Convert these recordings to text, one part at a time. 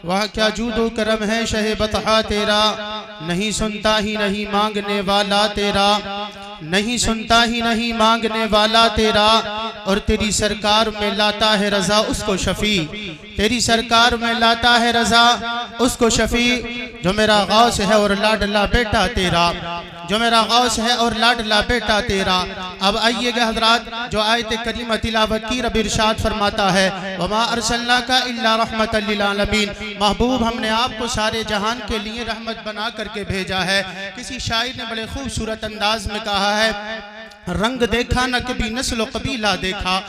وہاں کیا جود و کرم ہے شہ بطحا تیرا، نہیں سنتا ہی نہیں مانگنے والا تیرا، نہیں سنتا ہی نہیں مانگنے والا تیرا، اور تیری سرکار میں لاتا ہے رضا اس کو شفیع، تیری سرکار میں لاتا ہے رضا اس کو شفیع، جو میرا غوث ہے اور لاڈلا بیٹا تیرا، جو میرا غوث ہے اور لاڈلا بیٹا تیرا۔ اب آئیے گا حضرات، جو آیت کریمہ تلاوت کی رب ارشاد فرماتا ہے وَمَا أَرْسَلْنَاكَ إِلَّا رَحْمَةً لِّلْعَالَمِينَ، محبوب ہم نے آپ کو سارے جہان کے لیے رحمت بنا کر کے بھیجا ہے۔ کسی شاعر نے بڑے خوبصورت انداز میں کہا ہے، رنگ دیکھا نہ کبھی نسل و قبیلہ دیکھا،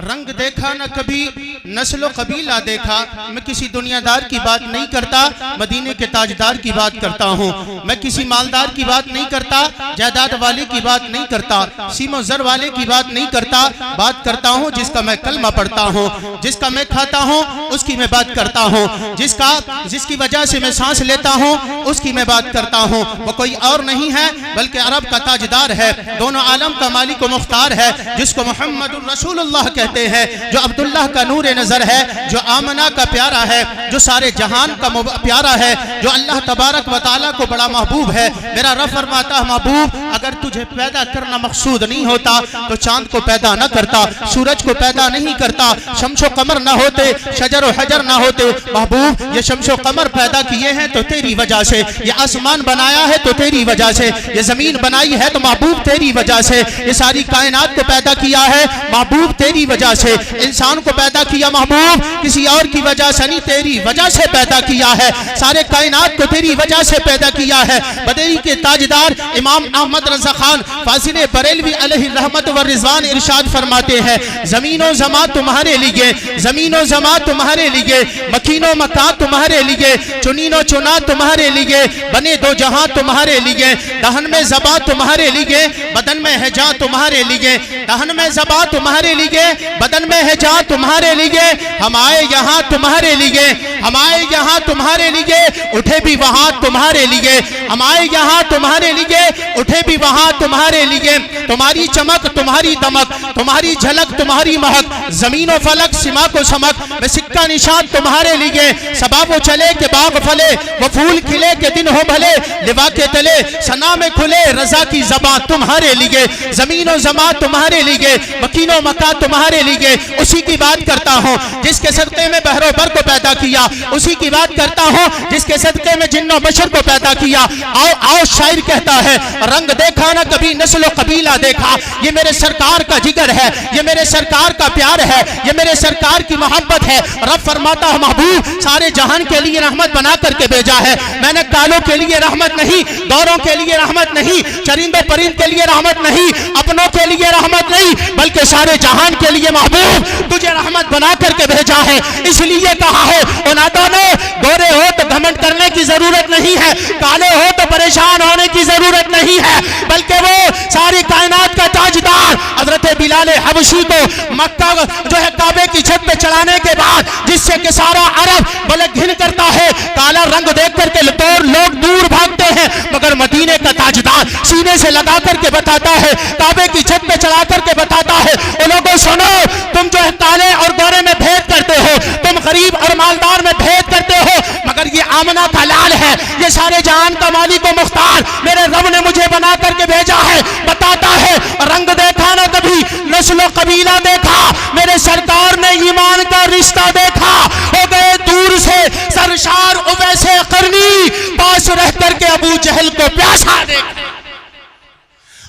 رنگ دیکھا نہ کبھی نسل و قبیلہ دیکھا۔ میں کسی دنیا دار کی بات نہیں کرتا، مدینے کے تاجدار کی بات کرتا ہوں۔ میں کسی مالدار کی بات نہیں کرتا، جائیداد والے کی بات نہیں کرتا، سیم و زر والے کی بات نہیں کرتا، بات کرتا ہوں جس کا میں کلمہ پڑھتا ہوں، جس کا میں کھاتا ہوں اس کی میں بات کرتا ہوں، جس کی وجہ سے میں سانس لیتا ہوں اس کی میں بات کرتا ہوں۔ وہ کوئی اور نہیں ہے بلکہ عرب کا تاجدار ہے، دونوں عالم کا مالک و مختار ہے، جس کو محمد الرسول اللہ کہتے ہیں، جو عبداللہ کا نور نظر ہے، جو آمنہ کا پیارا ہے، جو سارے جہان کا پیارا ہے، جو اللہ تبارک و تعالیٰ کو بڑا محبوب ہے۔ میرا رب فرماتا ہے محبوب اگر تجھے پیدا کرنا مقصود نہیں ہوتا تو چاند کو پیدا نہ کرتا، سورج کو پیدا نہیں کرتا، شمس و قمر نہ ہوتے، شجر و حجر نہ ہوتے۔ محبوب یہ شمس و قمر پیدا کیے ہیں تو تیری وجہ سے، یہ آسمان بنایا ہے تو تیری وجہ سے، یہ زمین بنائی ہے تو محبوب تیری وجہ سے، یہ ساری کائنات کو پیدا کیا ہے محبوب تیری وجہ سے، انسان کو پیدا کیا محبوب کسی اور کی وجہ سے نہیں، تیری وجہ سے پیدا کیا ہے، سارے کائنات کو تیری وجہ سے پیدا کیا ہے۔ بدری کے تاجدار امام احمد رضا خان فاضل بریلوی علیہ الرحمت والرضوان ارشاد فرماتے ہیں، زمین و زمان تمہارے لیے، زمین و زمان تمہارے لیے، مکین و مکان تمہارے لیے، چنین و چنا تمہارے لیے، بنے دو جہاں تمہارے لیے، دہن میں زبان تمہارے لیے، بدن میں ہے جان تمہارے لیے، دہن میں زبان تمہارے لیے، بدن میں ہے جان تمہارے لیے، ہم آئے یہاں تمہارے لیے، ہم آئے یہاں تمہارے لیے، اٹھے بھی وہاں تمہارے لیے، ہم آئے یہاں تمہارے لیے، اٹھے بھی وہاں تمہارے لیے، تمہاری چمک تمہاری دمک، تمہاری جھلک تمہاری مہک، زمین و فلک سما کو سمک، میں سکہ نشان تمہارے لیے، سبا وہ چلے کہ باغ پھلے، وہ پھول کھلے کہ دن ہو بھلے، لوا کے تلے ثنا میں کھلے رضا کی زبان تمہارے لیے، زمین و زمان تمہارے لیے، مکین و مکان تمہارے لیے۔ اسی کی بات کرتا ہوں جس کے صدقے میں بحر و بر کو پیدا کیا، اسی کی بات کرتا ہوں جس کے صدقے میں جن و بشر کو پیدا کیا۔ آؤ آؤ شاعر کہتا ہے، رنگ دیکھا نہ کبھی نسل و قبیلہ دیکھا، یہ میرے سرکار کا جگر ہے، یہ میرے سرکار کا پیار ہے، یہ میرے سرکار کی محبت ہے۔ رب فرماتا ہے محبوب سارے جہان کے لیے رحمت بنا کر کے بھیجا ہے، میں نے کالوں کے لیے رحمت نہیں، دوروں کے لیے رحمت نہیں، چرند و پرند کے لیے رحمت نہیں، اپنوں کے لیے رحمت نہیں، بلکہ سارے جہان کے لیے محبوب تجھے رحمت بنا کر کے بھیجا ہے۔ اس لیے کہا ہے انادوں نے، گورے ہو تو گھمنڈ کرنے کی ضرورت نہیں ہے، کالے ہو تو پریشان ہونے کی ضرورت نہیں ہے، بلکہ وہ ساری کائنات کا تاجدار حضرت بلال حبشی کو مکہ جو ہے کعبے کی چھت پہ چڑھانے کے بعد جس سے کہ سارا عرب بلے گھن کرتا ہے، کالا رنگ دیکھ کر کے لوگ دور بھاگتے ہیں، مگر مدینے کا تاجدار سینے سے لگا کر کے بتاتا ہے، کعبے کی چھت پہ چڑھا کر کے بتاتا ہے، اے لوگوں سنو، تم جو ہے کالے اور گورے میں بھید کرتے ہو، تم غریب اور مالدار میں بھید کرتے ہو، مگر یہ آمنہ کا لال ہے، یہ سارے جہان کا مالک و مختار میرے رب نے مجھے بنا کر کے بھیجا ہے۔ بتاتا ہے رنگ دیکھا نہ کبھی نسل و قبیلہ دیکھا، میرے سرکار نے ایمان کا رشتہ دیکھا، ہو گئے دور سے سرشار اویس قرنی، پاس رہ کر کے ابو جہل کو پیاسا دیکھا۔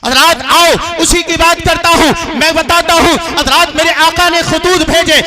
حضرات آؤ اسی کی بات کرتا ہوں، میں بتاتا ہوں حضرات میرے آقا نے خطوط بھیجے،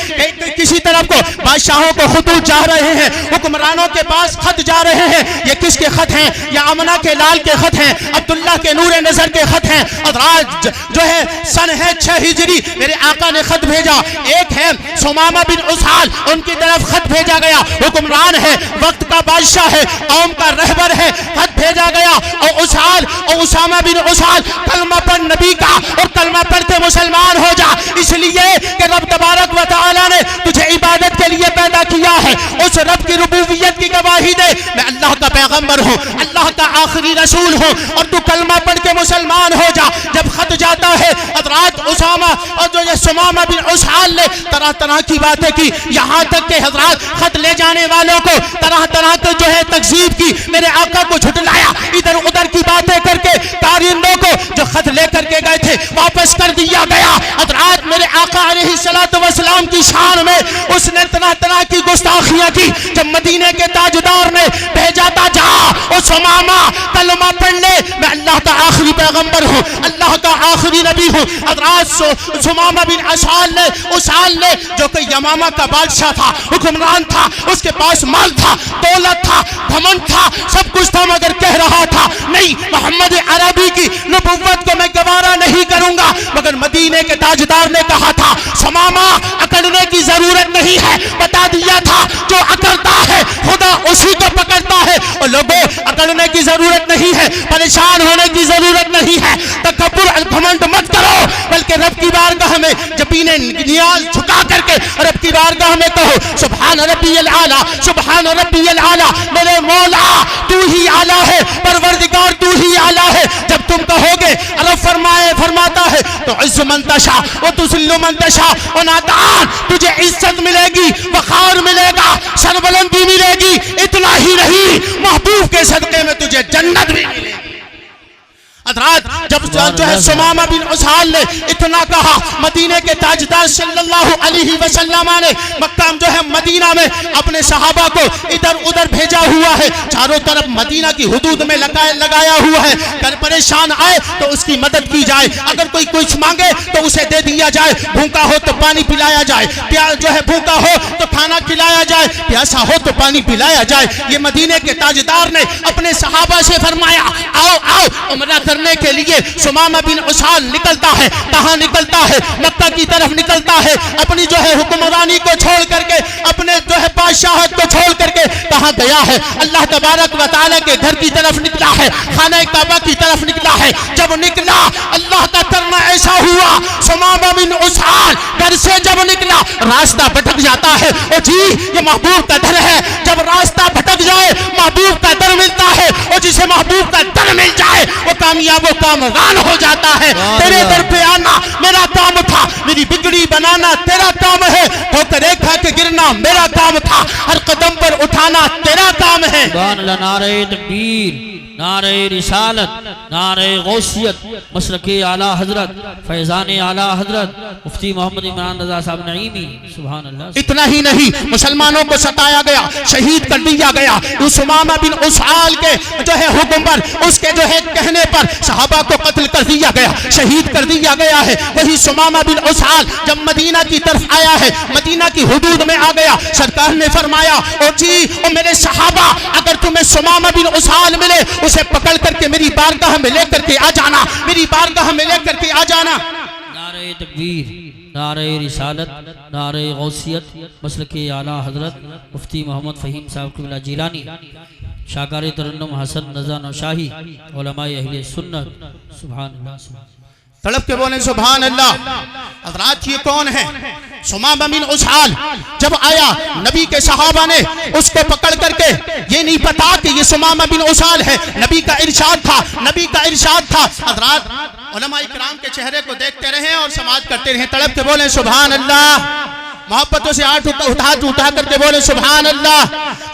کسی طرف کو بادشاہوں کو خطوط جا رہے ہیں، حکمرانوں کے پاس خط جا رہے ہیں، یہ کس کے خط ہیں؟ یہ آمنہ کے لال کے خط ہیں، عبداللہ کے نور نظر کے خط ہیں۔ حضرات جو ہے سن ہے 6 ہجری میرے آقا نے خط بھیجا، ایک ہے سمامہ بن اسال، ان کی طرف خط بھیجا گیا، حکمران ہے، وقت کا بادشاہ ہے، قوم کا رہبر ہے، خط بھیجا گیا، اور اسال اور اسامہ بن اسال کلمہ پڑھ نبی کا اور کلمہ پڑھ کے مسلمان ہو جا، اس لیے کہ رب تبارک و تعالیٰ نے تجھے عبادت کے لیے پیدا کیا ہے، اس رب کی ربوبیت کی گواہی دے، میں اللہ کا پیغمبر ہوں، اللہ کا آخری رسول ہوں، اور تو کلمہ پڑھ کے مسلمان ہو جا۔ جب خط جاتا ہے حضرات اسامہ اور جو یہ سمامہ بن اسال نے طرح طرح کی باتیں کی، یہاں تک کہ حضرات خط لے جانے والوں کو طرح طرح کے جو ہے تکذیب کی، میرے آقا کو جھٹلایا، ادھر ادھر کی باتیں کر کے کارندوں کو جو خط لے کر کے گئے تھے واپس کر دیا گیا۔ حضرات میرے آقا علیہ السلام کی شان میں اس نے طرح طرح کی گستاخیاں کی۔ جب مدینے کے تاجدار نے بھیجا تھا جا او سمامہ کلمہ پڑھ لے، میں اللہ کا آخری پیغمبر ہوں، اللہ کا آخری نبی ہوں۔ حضرات سمامہ بن اسال نے جو کہ یمامہ کا بادشاہ تھا، حکمران تھا، اس کے پاس مال تھا، دولت تھا، گھمنڈ تھا، سب کچھ تھا، مگر کہہ رہا تھا نہیں محمد عربی کی نبوت کو میں گوارا نہیں کروں گا۔ مگر مدینے کے تاجدار نے کہا تھا سمامہ اکڑنے کی ضرورت نہیں ہے، بتا دیا تھا جو اکڑتا ہے خدا اسی کو پکڑتا ہے۔ اور لوگوں اکڑنے کی ضرورت نہیں ہے، پریشان ہونے کی ضرورت نہیں ہے، تکبر گھمنڈ مت کرو، بلکہ رب کی بارگاہ میں جبین نیاز جھکا کر کے رب کی بارگاہ میں کہو سبحان ربی العالی، سبحان ربی العالی، میرے مولا تو ہی اعلیٰ ہے، پروردگار تو ہی اعلیٰ ہے۔ جب تم کہو گے رب فرماتا ہے تو عز من تشاء و تذل من تشاء، و نادان تجھے عزت ملے گی، وقار ملے گا، سربلندی ملے گی، اتنا ہی نہیں محبوب کے صدقے میں تجھے جنت بھی ملے گی۔ حضرات جب جو ہے سمامہ بن اسال نے اتنا کہا، مدینے کے تاجدار صلی اللہ علیہ وسلم نے مکہ جو ہے مدینہ میں اپنے صحابہ کو ادھر ادھر بھیجا ہوا ہے، چاروں طرف مدینہ کی حدود میں لگایا ہوا ہے، اگر پریشان آئے تو اس کی مدد کی جائے، اگر کوئی کچھ مانگے تو اسے دے دیا جائے، بھوکا ہو تو پانی پلایا جائے، جو ہے بھوکا ہو تو کھانا کھلایا جائے، پیاسا ہو تو پانی پلایا جائے۔ یہ مدینے کے تاجدار نے اپنے صحابہ سے فرمایا آؤ آؤ عمرہ کرنے کے لیے۔ سمامہ بن اسال نکلتا ہے، کہاں نکلتا ہے؟ مکہ کی طرف نکلتا ہے، اپنی جو ہے حکمرانی کو چھوڑ کر کے، اپنے جو ہے بادشاہت کو چھوڑ کر کے کہاں گیا ہے؟ اللہ تبارک و تعالیٰ کے گھر کی طرف نکلا ہے، خانہ کعبہ کی طرف نکلا ہے۔ جب نکلا اللہ کا کرنا ایسا ہوا، سمامہ بن اسال گھر سے جب نکلا راستہ بھٹک جاتا ہے۔ او جی یہ محبوب کا در ہے، جب راستہ بھٹک جائے محبوب کا در ملتا ہے، اور جسے محبوب کا در مل جائے وہ کامیاب و کامران ہو جاتا ہے۔ تیرے در پہ آنا میرا کام تھا، میری بگڑی بنانا تیرا کام ہے، ٹھوکر ایک کھا کے گرنا میرا کام تھا، ہر قدم پر اٹھانا تیرا کام ہے۔ سبحان اللہ، نعرہ تکبیر، نعرہ رسالت، نعرہ غوثیت، مسلک اعلیٰ حضرت، فیضان اعلیٰ حضرت مفتی محمد عمران رضا صاحب نعیمی۔ سبحان اللہ۔ اتنا ہی نہیں، مسلمانوں کو ستایا گیا، شہید کر دیا گیا۔ سمامہ بن اسال کے جو ہے حکم پر، اس کے جو ہے کہنے پر صحابہ کو قتل کر دیا گیا، شہید کر دیا گیا ہے۔ وہی سمامہ بن اسال جب مدینہ کی طرف آیا ہے، مدینہ کی حدود میں آ گیا، سرکار نے فرمایا او جی او میرے صحابہ اگر تمہیں سمامہ بن اسال ملے اسے پکڑ کر کے میری بارگاہ میں لے کر کے آ جانا، میری بارگاہ میں لے کر کے آ جانا۔ نعرہ تکبیر، نعرہ رسالت، نعرہ غوثیت، مسلک اعلیٰ حضرت مفتی محمد فہیم صاحب قبلہ جیلانی، شاکار ترنم حسن رضا نوشاہی، علماء اہل سنت۔ سبحان اللہ، سبحان اللہ۔ تڑپ کے بولیں سبحان اللہ۔ حضرات یہ کون ہے؟ سمامہ بن اسال جب آیا نبی کے صحابہ نے اس کو پکڑ کر کے، یہ نہیں پتا کہ یہ سمامہ بن اسال ہے، نبی کا ارشاد تھا، نبی کا ارشاد تھا۔ حضرات علماء کرام کے چہرے کو دیکھتے رہیں اور سماعت کرتے رہیں، تڑپ کے بولیں سبحان اللہ، محبتوں سے ہاتھ اٹھا کر کے بولے سبحان اللہ۔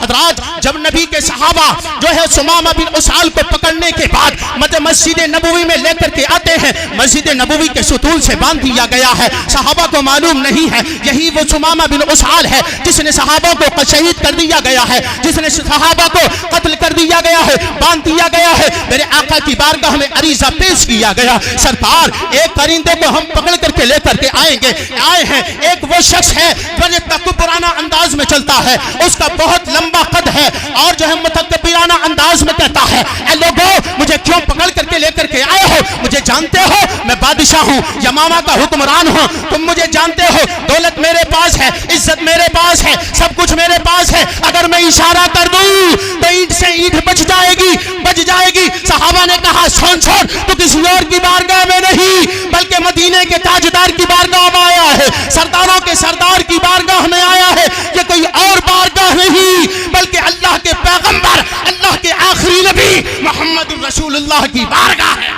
حضرات جب نبی کے صحابہ جو ہے سمامہ بن اسال کو پکڑنے کے بعد مسجد نبوی میں لے کر کے آتے ہیں، مسجد نبوی کے ستون سے باندھ دیا گیا ہے، صحابہ کو معلوم نہیں ہے یہی وہ سمامہ بن اسال ہے جس نے صحابہ کو شہید کر دیا گیا ہے، جس نے صحابہ کو قتل کر دیا گیا ہے، باندھ دیا گیا ہے۔ میرے آقا کی بارگاہ میں عریضہ پیش کیا گیا، سرکار ایک پرندے کو ہم پکڑ کر کے لے کر کے آئے ہیں، ایک وہ شخص ہے جو تکبرانہ انداز میں چلتا ہے، اس کا بہت لمبا قد ہے اور جو ہے متکبرانہ انداز میں کہتا ہے اے لوگوں مجھے کیوں پکڑ کر کے لے کر کے آئے ہو؟ مجھے جانتے ہو میں بادشاہ ہوں، یمامہ کا حکمران ہوں، تم مجھے جانتے ہو، دولت میرے پاس ہے، عزت میرے پاس ہے، سب کچھ میرے پاس ہے، اگر میں اشارہ کر دوں تو اینٹ سے اینٹ بچ جائے گی۔ صحابہ نے کہا سن تو کسی اور کی بارگاہ میں نہیں بلکہ مدینے کے تاجدار کی بارگاہ میں آیا ہے، سرداروں کے سردار کی بارگاہ میں آیا ہے، یہ کوئی اور بارگاہ نہیں بلکہ اللہ کے پیغمبر، اللہ کے آخری نبی محمد رسول اللہ کی بارگاہ ہے۔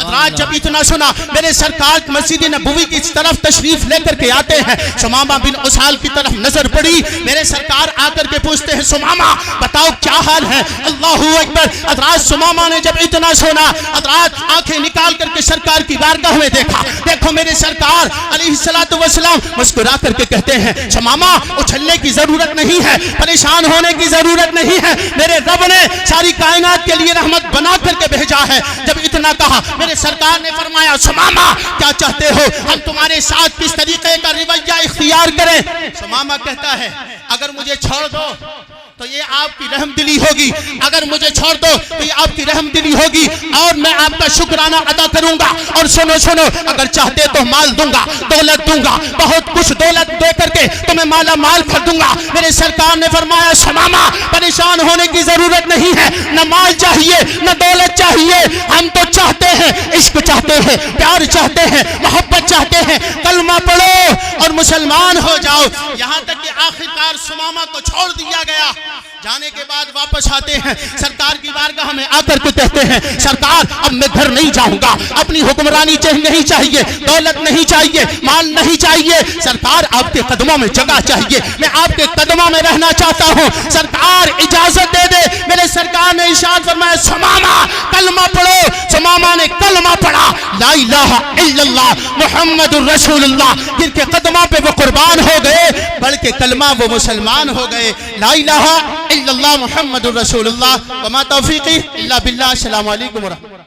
حضرات جب اتنا سنا میرے سرکار مسجد نبوی کی طرف تشریف لے کر کے آتے ہیں، ثمامہ بن اسال کی طرف نظر پڑی، میرے سرکار آ کر کے پوچھتے ہیں ثمامہ بتاؤ کیا حال ہے؟ اللہ اکبر۔ حضرات ثمامہ نے جب اتنا سنا حضرات آنکھیں نکال کر کے سرکار کی بارگاہ میں دیکھا، دیکھو میرے سرکار علیہ الصلوۃ والسلام مسکرا کر کے کہتے ہیں ثمامہ اچھلنے کی ضرورت نہیں ہے، پریشان ہونے کی ضرورت نہیں ہے، میرے رب نے ساری کائنات کے لیے رحمت بنا کر کے بھیجا ہے۔ جب اتنا کہا میرے سرکار نے فرمایا ثمامہ کیا چاہتے ہو ہم تمہارے ساتھ کس طریقے کا رویہ اختیار کریں؟ ثمامہ کہتا ہے اگر مجھے چھوڑ دو تو یہ آپ کی رحم دلی ہوگی، اگر مجھے چھوڑ دو تو یہ آپ کی رحم دلی ہوگی اور میں آپ کا شکرانہ ادا کروں گا، اور سنو سنو اگر چاہتے تو مال دوں گا، دولت دوں گا، بہت کچھ دولت دے کر کے تمہیں مالا مال کر دوں گا۔ میرے سرکار نے فرمایا ثمامہ پریشان ہونے کی ضرورت نہیں ہے، نہ مال چاہیے نہ دولت چاہیے، ہم تو چاہتے ہیں عشق چاہتے ہیں، پیار چاہتے ہیں، محبت چاہتے ہیں، کلمہ پڑھو اور مسلمان ہو جاؤ۔ یہاں تک کہ آخرکار ثمامہ کو چھوڑ دیا گیا۔ جانے کے بعد واپس آتے ہیں، سرکار کی بارگاہ میں آ کر کے کہتے ہیں سرکار اب میں گھر نہیں جاؤں گا، اپنی حکمرانی نہیں چاہیے، دولت نہیں چاہیے، مال نہیں چاہیے، سرکار آپ کے قدموں میں جگہ چاہیے، میں آپ کے قدموں میں رہنا چاہتا ہوں، سرکار اجازت دے دے۔ میرے سرکار نے ارشاد فرمایا ثمامہ کلمہ پڑھو۔ ثمامہ نے کلمہ پڑھا لا الہ الا اللہ محمد الرسول اللہ، جن کے قدموں پہ وہ قربان ہو گئے، پڑھ کے کلمہ وہ مسلمان ہو گئے۔ لا الہ الا اللہ محمد الرسول اللہ، وما توفیقی الا باللہ۔ السلام علیکم ورحمۃ اللہ۔